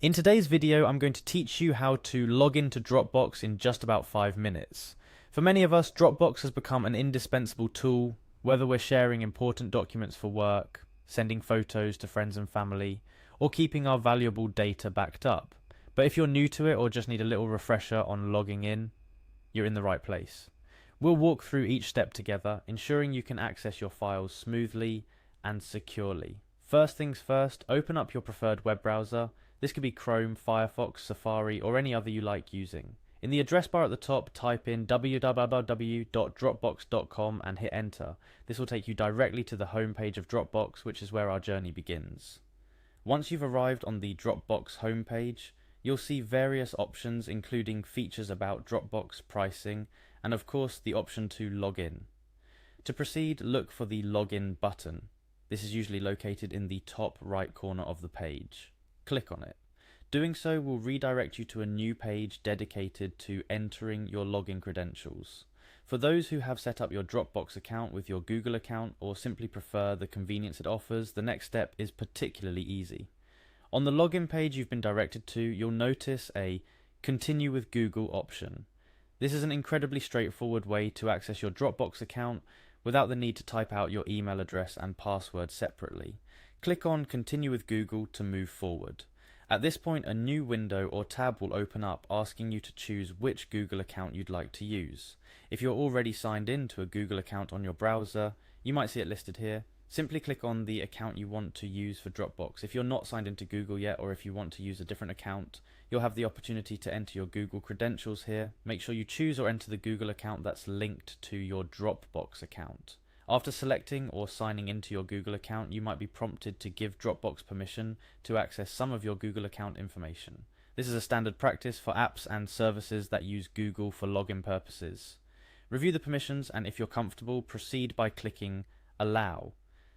In today's video, I'm going to teach you how to log into Dropbox in just about 5 minutes. For many of us, Dropbox has become an indispensable tool, whether we're sharing important documents for work, sending photos to friends and family, or keeping our valuable data backed up. But if you're new to it or just need a little refresher on logging in, you're in the right place. We'll walk through each step together, ensuring you can access your files smoothly and securely. First things first, open up your preferred web browser. This could be Chrome, Firefox, Safari, or any other you like using. In the address bar at the top, type in www.dropbox.com and hit enter. This will take you directly to the home page of Dropbox, which is where our journey begins. Once you've arrived on the Dropbox homepage, you'll see various options including features about Dropbox pricing and of course the option to log in. To proceed, look for the login button. This is usually located in the top right corner of the page. Click on it. Doing so will redirect you to a new page dedicated to entering your login credentials. For those who have set up your Dropbox account with your Google account or simply prefer the convenience it offers, the next step is particularly easy. On the login page you've been directed to, you'll notice a Continue with Google option. This is an incredibly straightforward way to access your Dropbox account without the need to type out your email address and password separately. Click on Continue with Google to move forward. At this point, a new window or tab will open up asking you to choose which Google account you'd like to use. If you're already signed in to a Google account on your browser, you might see it listed here. Simply click on the account you want to use for Dropbox. If you're not signed into Google yet, or if you want to use a different account, you'll have the opportunity to enter your Google credentials here. Make sure you choose or enter the Google account that's linked to your Dropbox account. After selecting or signing into your Google account, you might be prompted to give Dropbox permission to access some of your Google account information. This is a standard practice for apps and services that use Google for login purposes. Review the permissions, and if you're comfortable, proceed by clicking Allow.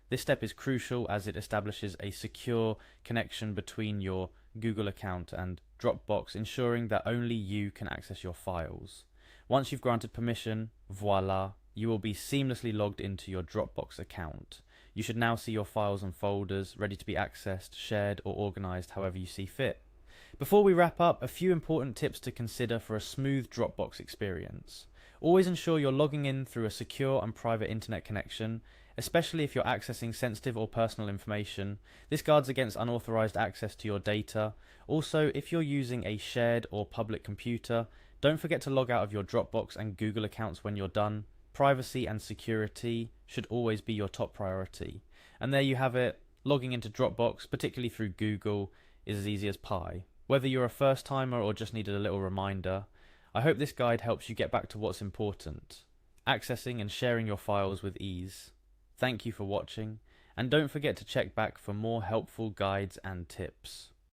This step is crucial as it establishes a secure connection between your Google account and Dropbox, ensuring that only you can access your files. Once you've granted permission, voila, you will be seamlessly logged into your Dropbox account. You should now see your files and folders ready to be accessed, shared, or organized however you see fit. Before we wrap up, a few important tips to consider for a smooth Dropbox experience. Always ensure you're logging in through a secure and private internet connection, especially if you're accessing sensitive or personal information. This guards against unauthorized access to your data. Also, if you're using a shared or public computer, don't forget to log out of your Dropbox and Google accounts when you're done. Privacy and security should always be your top priority. And there you have it. Logging into Dropbox, particularly through Google, is as easy as pie. Whether you're a first timer or just needed a little reminder, I hope this guide helps you get back to what's important: accessing and sharing your files with ease. Thank you for watching, and don't forget to check back for more helpful guides and tips.